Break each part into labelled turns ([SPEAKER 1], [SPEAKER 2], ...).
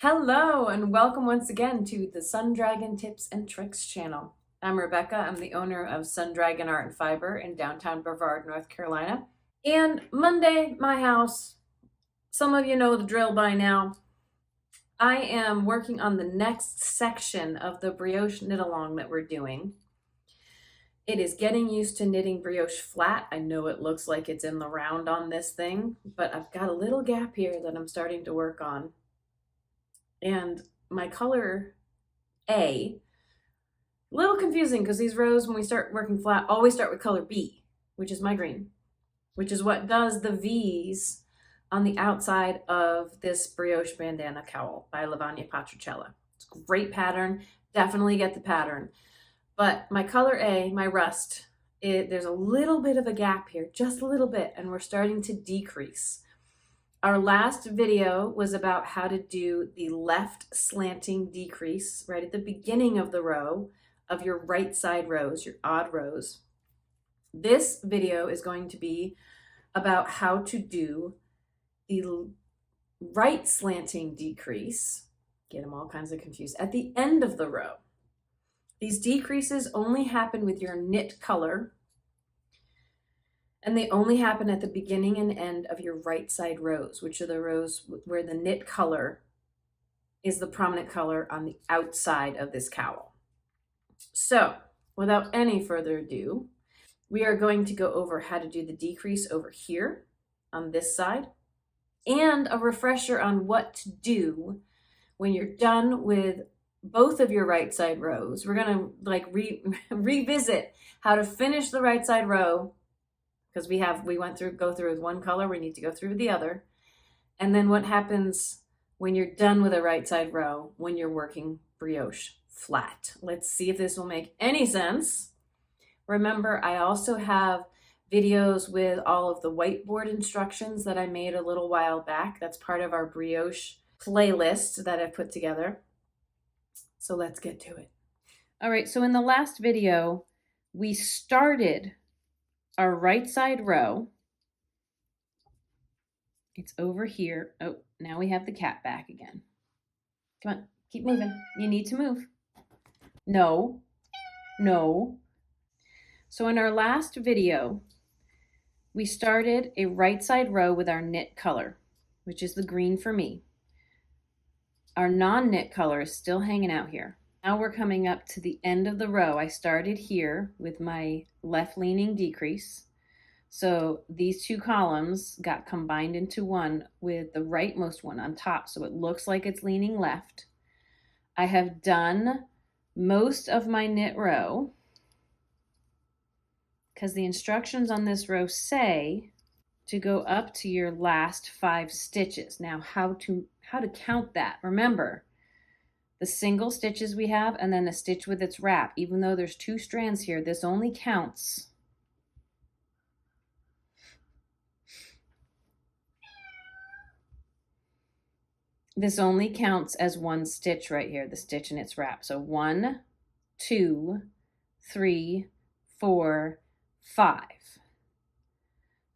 [SPEAKER 1] Hello and welcome once again to the Sun Dragon Tips and Tricks channel. I'm Rebecca. I'm the owner of Sun Dragon Art and Fiber in downtown Brevard, North Carolina. And Monday, my house, some of you know the drill by now. I am working on the next section of the Brioche Knit-a-Long that we're doing. It is getting used to knitting brioche flat. I know it looks like it's in the round on this thing, but I've got a little gap here that I'm starting to work on. And my color A, a little confusing because these rows, when we start working flat, always start with color B, which is my green, which is what does the V's on the outside of this Brioche Bandana Cowl by Lavanya Patricella. It's a great pattern. Definitely get the pattern. But my color A, my rust, there's a little bit of a gap here, just a little bit, and we're starting to decrease. Our last video was about how to do the left slanting decrease right at the beginning of the row of your right side rows, your odd rows. This video is going to be about how to do the right slanting decrease, get them all kinds of confused, at the end of the row. These decreases only happen with your knit color, and they only happen at the beginning and end of your right side rows, which are the rows where the knit color is the prominent color on the outside of this cowl. So without any further ado, we are going to go over how to do the decrease over here on this side, and a refresher on what to do when you're done with both of your right side rows. We're gonna revisit how to finish the right side row, because we go through with one color, we need to go through with the other. And then what happens when you're done with a right side row when you're working brioche flat. Let's see if this will make any sense. Remember, I also have videos with all of the whiteboard instructions that I made a little while back. That's part of our brioche playlist that I've put together. So let's get to it. All right, so in the last video, we started our right side row. It's over here. Oh, now we have the cat back again. Come on, keep moving. You need to move. No. So in our last video, we started a right side row with our knit color, which is the green for me. Our non-knit color is still hanging out here. Now we're coming up to the end of the row. I started here with my left leaning decrease. So these two columns got combined into one with the rightmost one on top. So it looks like it's leaning left. I have done most of my knit row because the instructions on this row say to go up to your last 5 stitches. Now how to count that? Remember, the single stitches we have and then a stitch with its wrap. Even though there's 2 strands here, this only counts as one stitch right here, the stitch in its wrap. So 1, 2, 3, 4, 5.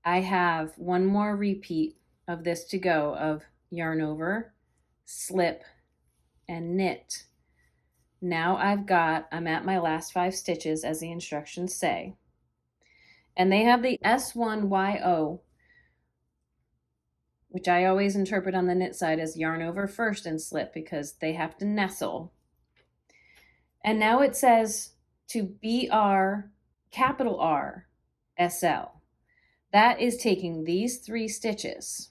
[SPEAKER 1] I have one more repeat of this to go of yarn over, slip, and knit. Now I'm at my last 5 stitches as the instructions say. And they have the S1YO, which I always interpret on the knit side as yarn over first and slip because they have to nestle. And now it says to BR, capital R, SL. That is taking these 3 stitches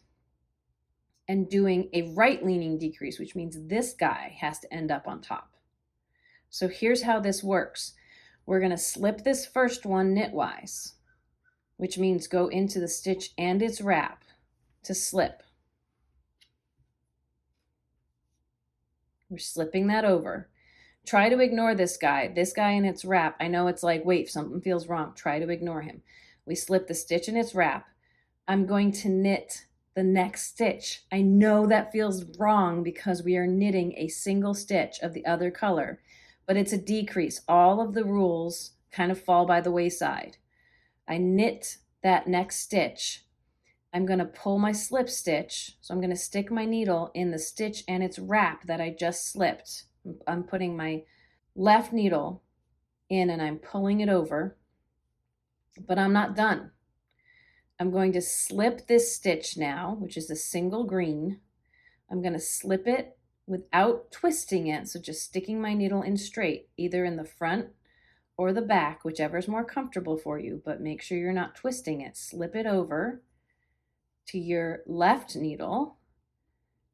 [SPEAKER 1] and doing a right leaning decrease, which means this guy has to end up on top. So here's how this works. We're going to slip this first one knitwise, which means go into the stitch and its wrap to slip. We're slipping that over. Try to ignore this guy in its wrap. I know it's like, wait, something feels wrong. Try to ignore him. We slip the stitch in its wrap. I'm going to knit the next stitch. I know that feels wrong because we are knitting a single stitch of the other color, but it's a decrease. All of the rules kind of fall by the wayside. I knit that next stitch. I'm going to pull my slip stitch. So I'm going to stick my needle in the stitch and its wrap that I just slipped. I'm putting my left needle in and I'm pulling it over, but I'm not done. I'm going to slip this stitch now, which is a single green. I'm going to slip it without twisting it. So just sticking my needle in straight, either in the front or the back, whichever is more comfortable for you, but make sure you're not twisting it. Slip it over to your left needle.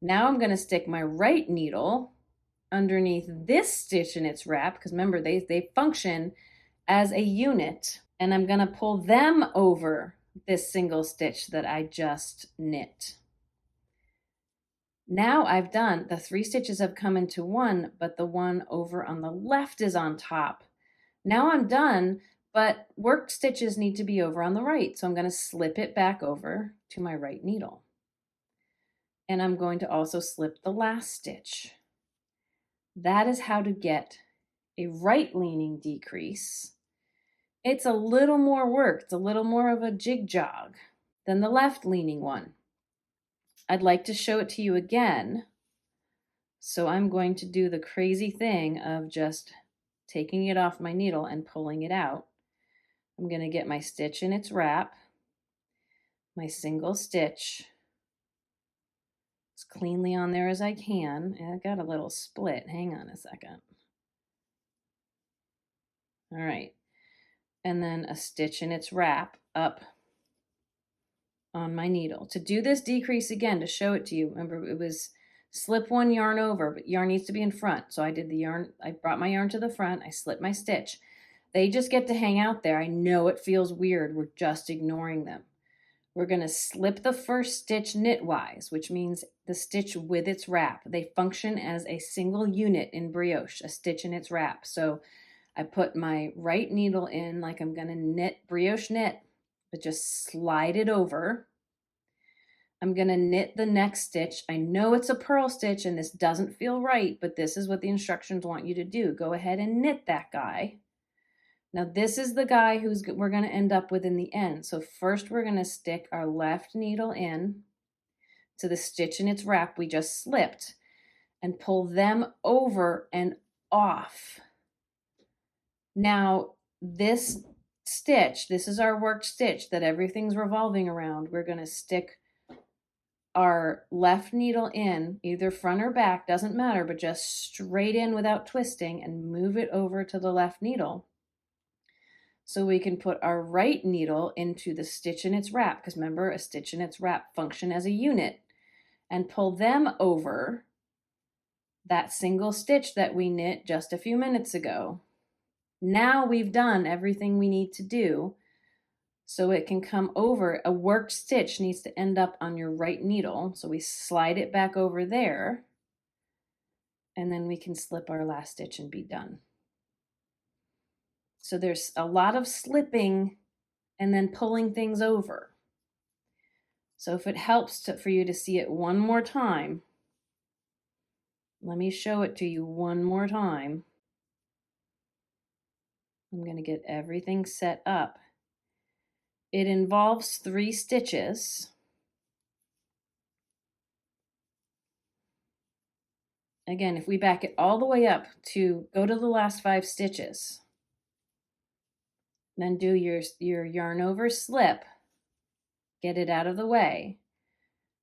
[SPEAKER 1] Now I'm going to stick my right needle underneath this stitch in its wrap, because remember, they function as a unit, and I'm going to pull them over this single stitch that I just knit. Now I've done, the 3 stitches have come into one, but the one over on the left is on top. Now I'm done, but worked stitches need to be over on the right. So I'm going to slip it back over to my right needle. And I'm going to also slip the last stitch. That is how to get a right leaning decrease. It's a little more work. It's a little more of a jig jog than the left leaning one. I'd like to show it to you again. So I'm going to do the crazy thing of just taking it off my needle and pulling it out. I'm going to get my stitch in its wrap, my single stitch, as cleanly on there as I can. And I got a little split. Hang on a second. All right. And then a stitch in its wrap up on my needle. To do this decrease again, to show it to you, remember it was slip one yarn over, but yarn needs to be in front. So I did the yarn, I brought my yarn to the front, I slipped my stitch. They just get to hang out there. I know it feels weird. We're just ignoring them. We're going to slip the first stitch knitwise, which means the stitch with its wrap. They function as a single unit in brioche, a stitch in its wrap. So I put my right needle in like I'm going to knit brioche knit, but just slide it over. I'm going to knit the next stitch. I know it's a purl stitch and this doesn't feel right, but this is what the instructions want you to do. Go ahead and knit that guy. Now this is the guy we're going to end up with in the end. So first we're going to stick our left needle in to the stitch in its wrap we just slipped and pull them over and off. Now this stitch, this is our worked stitch that everything's revolving around. We're going to stick our left needle in, either front or back, doesn't matter, but just straight in without twisting and move it over to the left needle. So we can put our right needle into the stitch in its wrap, because remember, a stitch in its wrap function as a unit, and pull them over that single stitch that we knit just a few minutes ago. Now we've done everything we need to do so it can come over. A worked stitch needs to end up on your right needle. So we slide it back over there, and then we can slip our last stitch and be done. So there's a lot of slipping and then pulling things over. So if it helps for you to see it one more time, let me show it to you one more time. I'm going to get everything set up. It involves 3 stitches. Again, if we back it all the way up to go to the last 5 stitches, then do your yarn over slip, get it out of the way.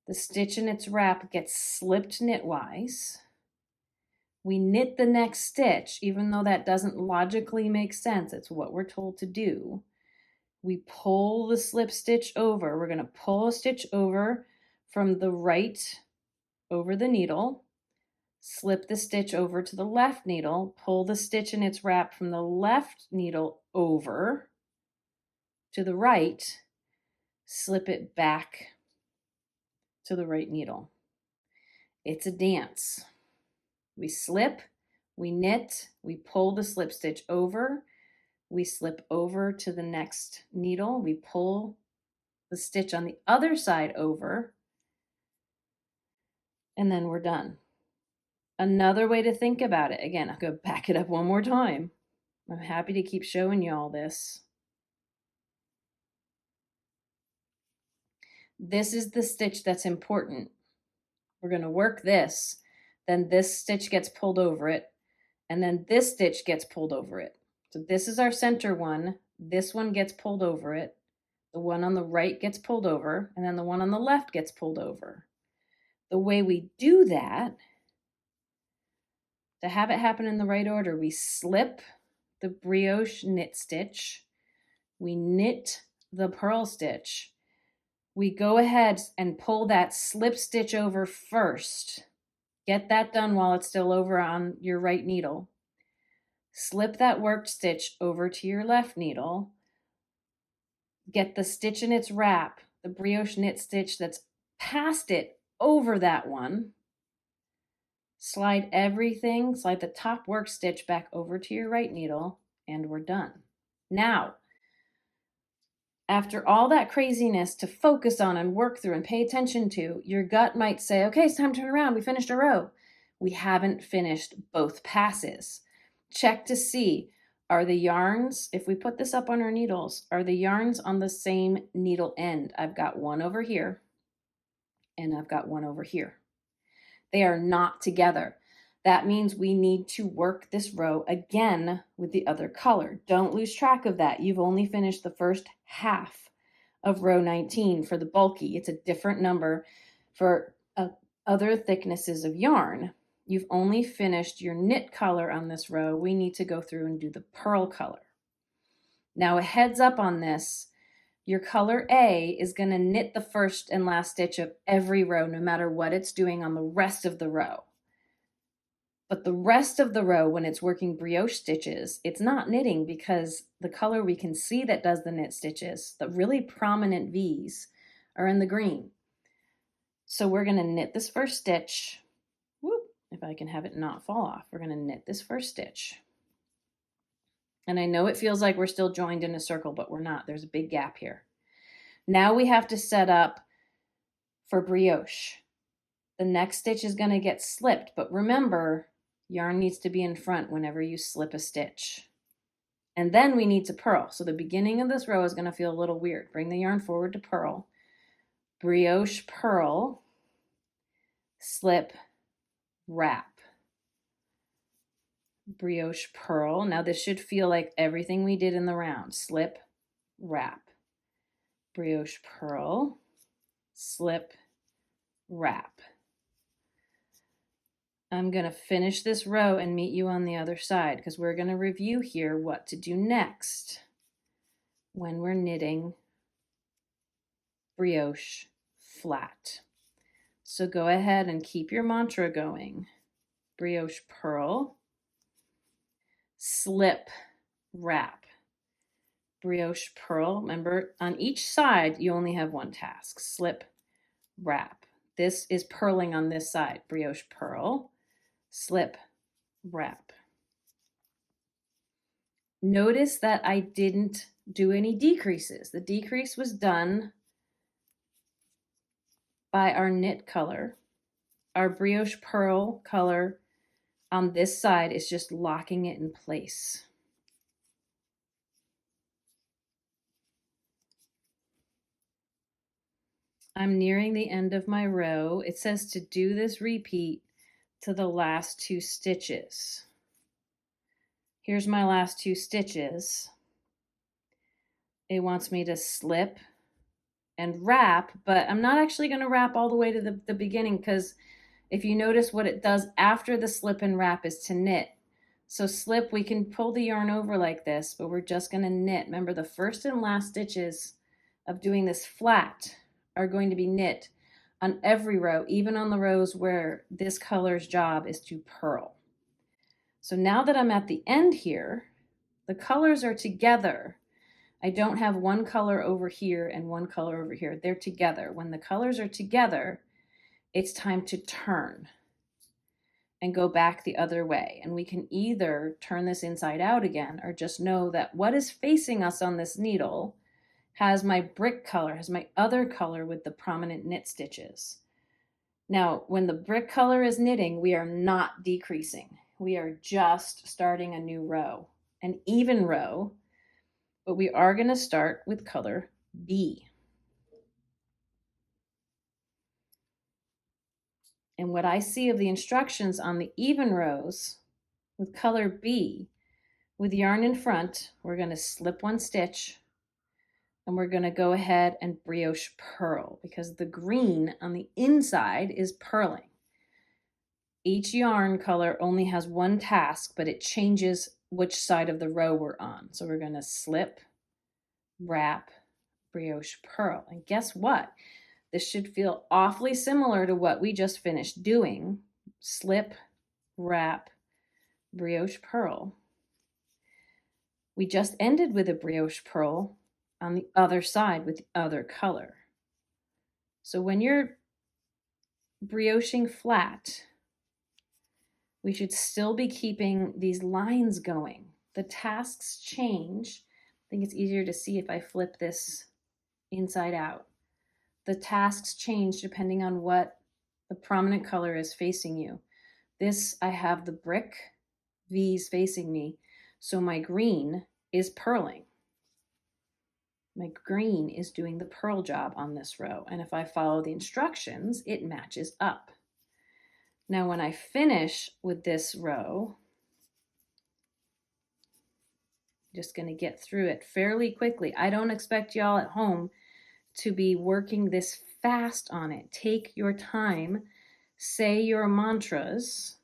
[SPEAKER 1] The stitch in its wrap gets slipped knitwise. We knit the next stitch, even though that doesn't logically make sense. It's what we're told to do. We pull the slip stitch over. We're going to pull a stitch over from the right over the needle, slip the stitch over to the left needle, pull the stitch in its wrap from the left needle over to the right, slip it back to the right needle. It's a dance. We slip, we knit, we pull the slip stitch over, we slip over to the next needle, we pull the stitch on the other side over, and then we're done. Another way to think about it, again, I'll go back it up one more time. I'm happy to keep showing you all this. This is the stitch that's important. We're going to work this, then this stitch gets pulled over it, and then this stitch gets pulled over it. So this is our center one. This one gets pulled over it. The one on the right gets pulled over, and then the one on the left gets pulled over. The way we do that, to have it happen in the right order, we slip the brioche knit stitch, we knit the purl stitch, we go ahead and pull that slip stitch over first. Get that done while it's still over on your right needle. Slip that worked stitch over to your left needle. Get the stitch in its wrap, the brioche knit stitch that's past it, over that one. Slide the top work stitch back over to your right needle, and we're done. Now, after all that craziness to focus on and work through and pay attention to, your gut might say, okay, it's time to turn around. We finished a row. We haven't finished both passes. Check to see, are the yarns, if we put this up on our needles, are the yarns on the same needle end? I've got one over here, and I've got one over here. They are not together. That means we need to work this row again with the other color. Don't lose track of that. You've only finished the first half of row 19 for the bulky. It's a different number for other thicknesses of yarn. You've only finished your knit color on this row. We need to go through and do the purl color. Now, a heads up on this. Your color A is going to knit the first and last stitch of every row, no matter what it's doing on the rest of the row. But the rest of the row, when it's working brioche stitches, it's not knitting because the color we can see that does the knit stitches, the really prominent V's, are in the green. So we're going to knit this first stitch. Whoop, if I can have it not fall off, we're going to knit this first stitch. And I know it feels like we're still joined in a circle, but we're not. There's a big gap here. Now we have to set up for brioche. The next stitch is going to get slipped, but remember, yarn needs to be in front whenever you slip a stitch. And then we need to purl. So the beginning of this row is going to feel a little weird. Bring the yarn forward to purl. Brioche purl, slip, wrap. Brioche purl. Now this should feel like everything we did in the round. Slip, wrap. Brioche purl, slip, wrap. I'm going to finish this row and meet you on the other side because we're going to review here what to do next when we're knitting brioche flat. So go ahead and keep your mantra going. Brioche purl, slip, wrap. Brioche purl. Remember, on each side, you only have one task. Slip, wrap. This is purling on this side. Brioche purl, slip, wrap. Notice that I didn't do any decreases. The decrease was done by our knit color. Our brioche purl color on this side is just locking it in place. I'm nearing the end of my row. It says to do this repeat to the last 2 stitches. Here's my last 2 stitches. It wants me to slip and wrap, but I'm not actually going to wrap all the way to the beginning because if you notice what it does after the slip and wrap is to knit. So slip, we can pull the yarn over like this, but we're just going to knit. Remember, the first and last stitches of doing this flat are going to be knit on every row, even on the rows where this color's job is to purl. So now that I'm at the end here, the colors are together. I don't have one color over here and one color over here. They're together. When the colors are together, it's time to turn and go back the other way. And we can either turn this inside out again or just know that what is facing us on this needle has my brick color, has my other color with the prominent knit stitches. Now, when the brick color is knitting, we are not decreasing. We are just starting a new row, an even row, but we are going to start with color B. And what I see of the instructions on the even rows with color B, with yarn in front, we're going to slip one stitch and we're going to go ahead and brioche purl because the green on the inside is purling. Each yarn color only has one task, but it changes which side of the row we're on. So we're going to slip, wrap, brioche purl. And guess what? This should feel awfully similar to what we just finished doing. Slip, wrap, brioche purl. We just ended with a brioche purl on the other side with the other color. So when you're brioching flat, we should still be keeping these lines going. The tasks change. I think it's easier to see if I flip this inside out. The tasks change depending on what the prominent color is facing you. This, I have the brick V's facing me, so my green is purling. My green is doing the purl job on this row, and if I follow the instructions, it matches up. Now when I finish with this row, I'm just going to get through it fairly quickly. I don't expect y'all at home to be working this fast on it. Take your time, say your mantras.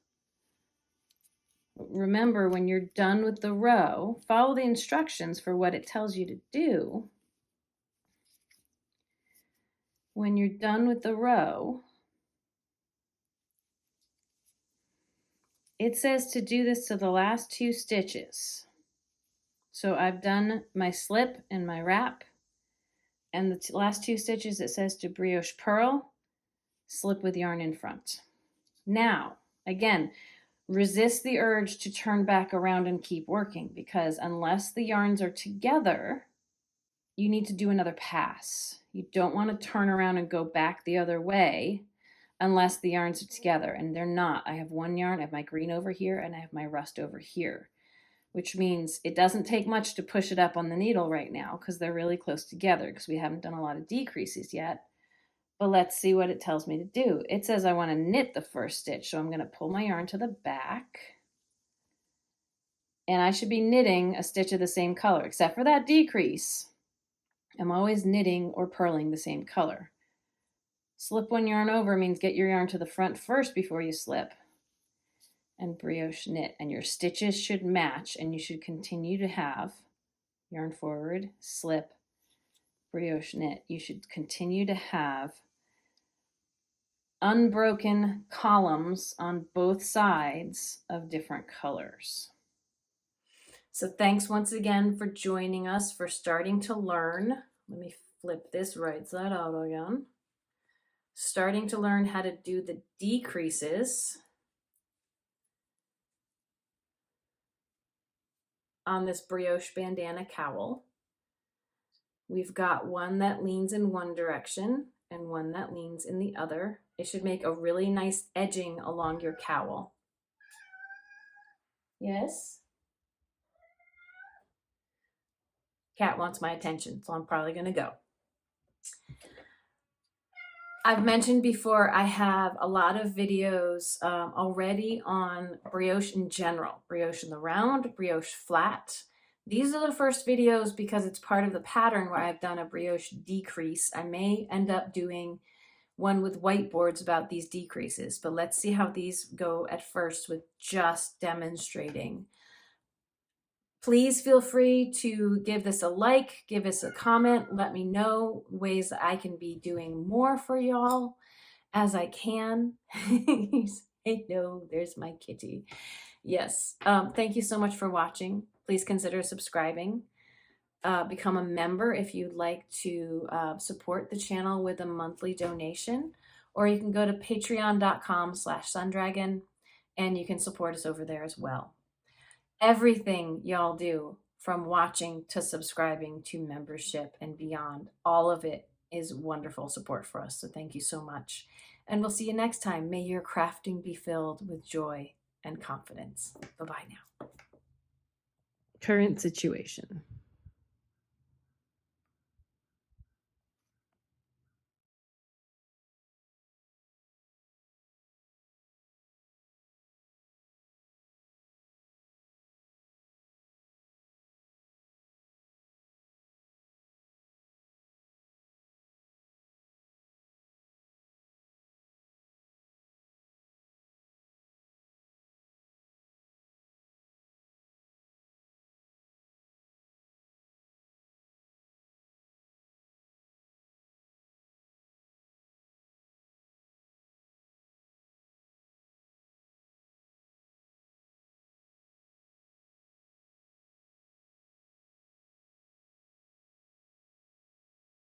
[SPEAKER 1] Remember, when you're done with the row, follow the instructions for what it tells you to do. When you're done with the row, it says to do this to the last 2 stitches. So I've done my slip and my wrap, and the last 2 stitches it says to brioche purl, slip with yarn in front. Now, again, resist the urge to turn back around and keep working, because unless the yarns are together, you need to do another pass. You don't want to turn around and go back the other way unless the yarns are together, and they're not. I have one yarn, I have my green over here, and I have my rust over here, which means it doesn't take much to push it up on the needle right now because they're really close together because we haven't done a lot of decreases yet. But let's see what it tells me to do. It says I want to knit the first stitch, so I'm going to pull my yarn to the back, and I should be knitting a stitch of the same color, except for that decrease. I'm always knitting or purling the same color. Slip one yarn over means get your yarn to the front first before you slip, and brioche knit, and your stitches should match, and you should continue to have yarn forward, slip, brioche knit. You should continue to have unbroken columns on both sides of different colors. So thanks once again for joining us, for starting to learn. Let me flip this right side out again. Starting to learn how to do the decreases on this brioche bandana cowl. We've got one that leans in one direction and one that leans in the other. It should make a really nice edging along your cowl. Yes? Cat wants my attention, so I'm probably gonna go. I've mentioned before, I have a lot of videos already on brioche in general, brioche in the round, brioche flat. These are the first videos because it's part of the pattern where I've done a brioche decrease. I may end up doing one with whiteboards about these decreases, but let's see how these go at first with just demonstrating. Please feel free to give this a like, give us a comment, let me know ways that I can be doing more for y'all as I can. I know, there's my kitty. Yes, thank you so much for watching. Please consider subscribing. Become a member if you'd like to support the channel with a monthly donation, or you can go to patreon.com/sundragon and you can support us over there as well. Everything y'all do, from watching to subscribing to membership and beyond, all of it is wonderful support for us. So thank you so much. And we'll see you next time. May your crafting be filled with joy and confidence. Bye-bye now. Current situation.